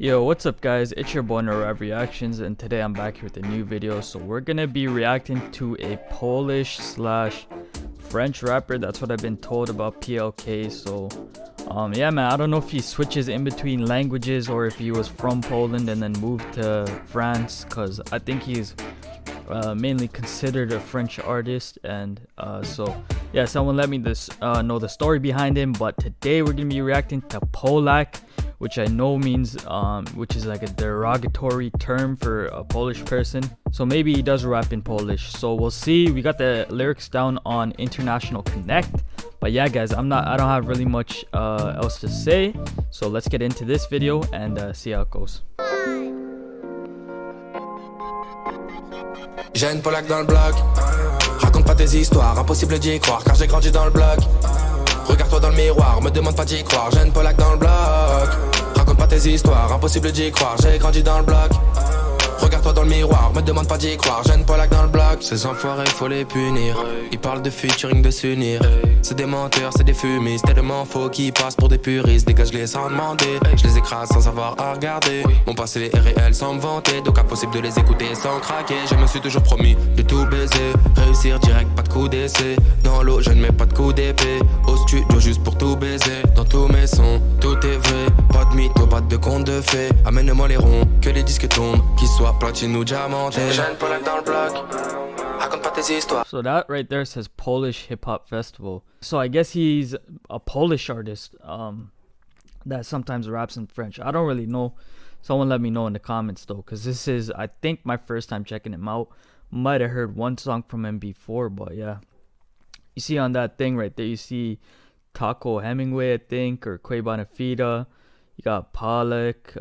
Yo, what's up guys, it's your boy Norav Reactions, and today I'm back here with a new video. So we're gonna be reacting to a Polish slash French rapper. That's what I've been told about PLK. So yeah man, I don't know if he switches in between languages or if he was from Poland and then moved to France, because I think he's mainly considered a French artist. And so yeah, someone let me know the story behind him. But today we're gonna be reacting to Polak, which I know means which is like a derogatory term for a Polish person. So maybe he does rap in Polish, so we'll see. We got the lyrics down on International Connect. But yeah guys, I don't have really much else to say, so let's get into this video and see how it goes. J'ai une Polak dans le bloc. Raconte pas tes histoires, impossible d'y croire car j'ai grandi dans le bloc. Regarde-toi dans le miroir, me demande pas d'y croire, j'ai une Polak dans le bloc. Raconte pas tes histoires, impossible d'y croire, j'ai grandi dans le bloc. Regarde-toi dans le miroir, me demande pas d'y croire, j'ai une Polak dans le bloc. Ces enfoirés, faut les punir. Ils parlent de featuring, de s'unir. C'est des menteurs, c'est des fumistes, tellement faux qu'ils passent pour des puristes. Dégage-les sans demander, je les écrase sans savoir à regarder. Mon passé est réel sans me vanter, donc impossible de les écouter sans craquer. Je me suis toujours promis de tout baiser, réussir direct, pas de coup d'essai. Dans l'eau, je ne mets pas de coup d'épée. Au studio juste pour tout baiser. Dans tous mes sons, tout est vrai. Pas de mytho, pas de conte de fées. Amène-moi les ronds, que les disques tombent, qu'ils soient platine ou diamantés. J'ai une Polak dans le bloc. Raconte pas tes histoires. So that right there says Polish Hip Hop Festival. So I guess he's a Polish artist that sometimes raps in French. I don't really know. Someone let me know in the comments though, because this is, I think, my first time checking him out. Might have heard one song from him before, but yeah. You see on that thing right there, you see Taco Hemingway, I think, or Quay Bonafida. You got Polak.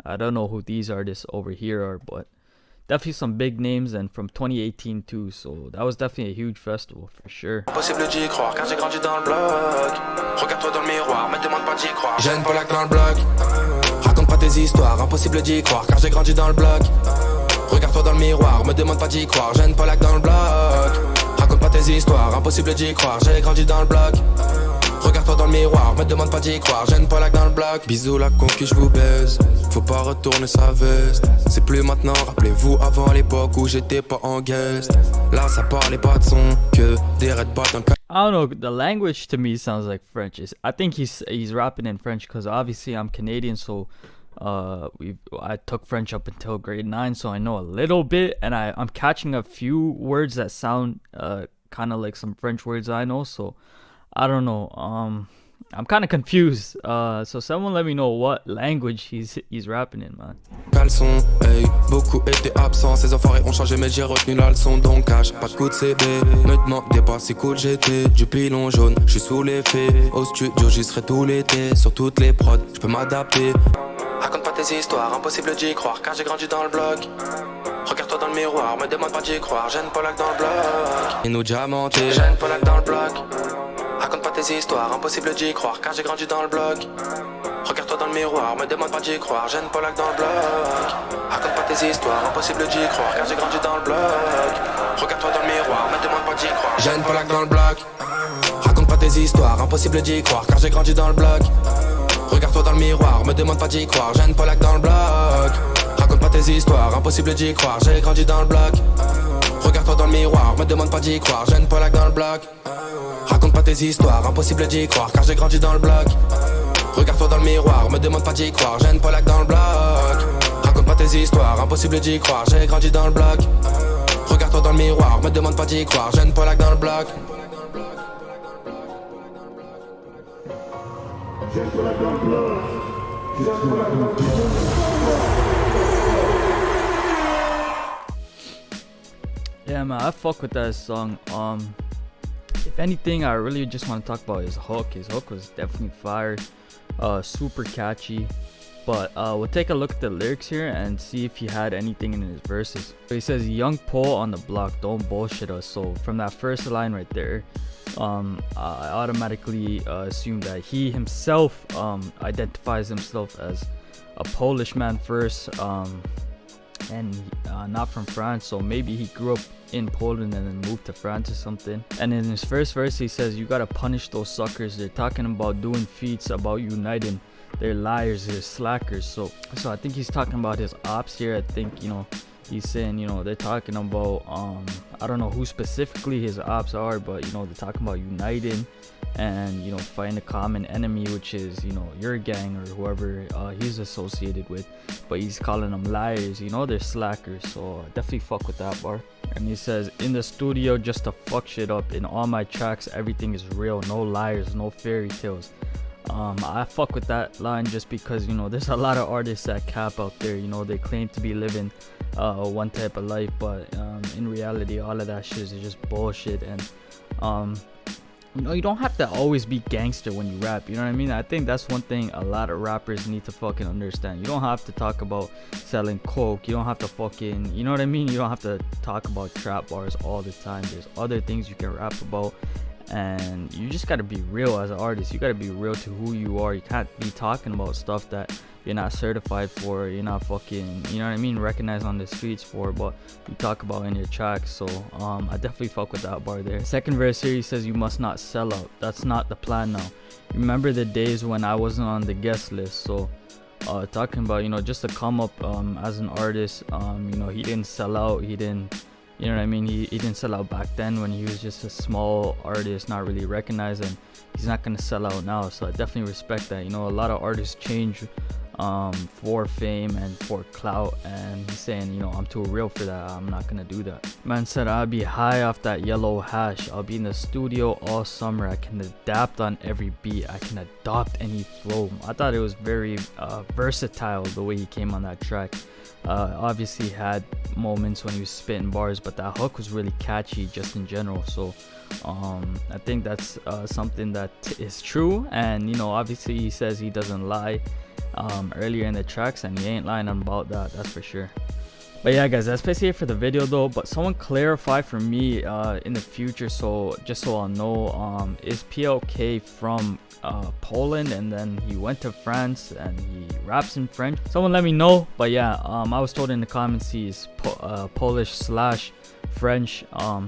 I don't know who these artists over here are, but definitely some big names, and from 2018 too, so that was definitely a huge festival for sure. Impossible d'y croire car j'ai grandi dans le bloc. Regarde-toi dans le miroir, me demande pas d'y croire, j'ai une Polak dans le bloc. Raconte pas tes histoires, impossible d'y croire car j'ai grandi dans le bloc. Regarde-toi dans le miroir, me demande pas d'y croire, j'ai une Polak dans le bloc. Raconte pas tes histoires, impossible d'y croire, j'ai grandi dans le bloc. Regarde-toi dans le miroir, me demande pas d'y croire, j'ai une Polak dans le bloc. Bisous la conquis, je vous baise. Faut pas retourner sa veste. C'est plus maintenant, rappelez-vous avant l'époque où j'étais pas en guest. Là ça parlait pas de son, que des red bottom. I don't know, the language to me sounds like French. I think he's rapping in French because obviously I'm Canadian, so I took French up until grade 9, so I know a little bit, and I'm catching a few words that sound kind of like some French words I know, so I don't know. I'm kind of confused. So someone let me know what language he's rapping in, man. Caleçon, hey, beaucoup étaient absents. Ces enfoirés ont changé, mais j'ai retenu la leçon. Donc cache pas de coup de CB. Me demandez pas si cool j'étais. Du pilon jaune, je suis sous l'effet. Au studio, j'y serai tout l'été. Sur toutes les prods, je peux m'adapter. Raconte pas tes histoires, impossible d'y croire car j'ai grandi dans le bloc. Regarde-toi dans le miroir, me demande pas d'y croire, j'ai une Polak dans le bloc. Et nous diamantés, j'ai une Polak dans le bloc. Raconte pas tes histoires, impossible d'y croire car j'ai grandi dans le bloc. Regarde-toi dans le miroir, me demande pas d'y croire, j'ai une Polak dans le bloc. Raconte pas tes histoires, impossible d'y croire car j'ai grandi dans le bloc. Regarde-toi dans le miroir, me demande pas d'y croire, j'ai une Polak dans le bloc. Raconte pas tes histoires, impossible d'y croire car j'ai grandi dans le bloc. Regarde-toi dans le miroir, me demande pas d'y croire, j'ai une Polak dans le bloc. Raconte pas tes histoires, impossible d'y croire, j'ai grandi dans le bloc. Regarde-toi dans le miroir, me demande pas d'y croire, j'ai une Polak dans le bloc. Raconte pas tes histoires, impossible d'y croire car j'ai grandi dans le bloc. Regarde-toi dans le miroir, me demande pas d'y croire, j'ai une Polak dans le bloc. Raconte pas tes histoires, impossible d'y croire, j'ai grandi dans le bloc. Regarde-toi dans le miroir, me demande pas d'y croire, j'ai une Polak dans le bloc. Yeah man, I fuck with that song. If anything, I really just want to talk about his hook. His hook was definitely fire, super catchy. But we'll take a look at the lyrics here and see if he had anything in his verses. So he says, "Young Pole on the block, don't bullshit us." So from that first line right there, I automatically assume that he himself identifies himself as a Polish man first, and not from France. So maybe he grew up in Poland and then moved to France or something. And in his first verse he says, "You gotta punish those suckers. They're talking about doing feats, about uniting. they're liars, they're slackers. So I think he's talking about his ops here. I think, you know, he's saying, you know, they're talking about I don't know who specifically his ops are, but you know, they're talking about uniting and, you know, fighting a common enemy, which is, you know, your gang or whoever he's associated with. But he's calling them liars, you know, they're slackers. So definitely fuck with that bar. And he says, in the studio just to fuck shit up. In all my tracks everything is real, no liars, no fairy tales. I fuck with that line just because, you know, there's a lot of artists that cap out there. You know, they claim to be living one type of life, but in reality all of that shit is just bullshit. And you know, you don't have to always be gangster when you rap, you know what I mean? I think that's one thing a lot of rappers need to fucking understand. You don't have to talk about selling coke, you don't have to fucking, you know what I mean? You don't have to talk about trap bars all the time. There's other things you can rap about, and you just gotta be real as an artist. You gotta be real to who you are. You can't be talking about stuff that you're not certified for, you're not fucking, you know what I mean, recognized on the streets for, but you talk about in your tracks. So I definitely fuck with that bar there. Second verse here, he says, you must not sell out, that's not the plan now. Remember the days when I wasn't on the guest list. So talking about, you know, just to come up as an artist, you know, he didn't sell out, he didn't, you know what I mean, he didn't sell out back then when he was just a small artist, not really recognized, and he's not gonna sell out now. So I definitely respect that. You know, a lot of artists change for fame and for clout, and he's saying, you know, I'm too real for that, I'm not gonna do that. Man said, I'll be high off that yellow hash, I'll be in the studio all summer, I can adapt on every beat, I can adopt any flow. I thought it was very versatile the way he came on that track. Obviously had moments when he was spitting bars, but that hook was really catchy just in general. So I think that's something that is true. And you know, obviously he says he doesn't lie earlier in the tracks, and he ain't lying about that, that's for sure. But yeah guys, that's basically it for the video though. But someone clarify for me in the future, so just so I'll know, is PLK from Poland and then he went to France and he raps in French? Someone let me know. But yeah, I was told in the comments he's Polish/French.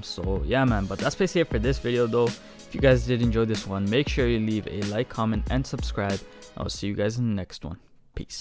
So yeah man, but that's basically it for this video though. If you guys did enjoy this one, make sure you leave a like, comment and subscribe. I'll see you guys in the next one. Peace.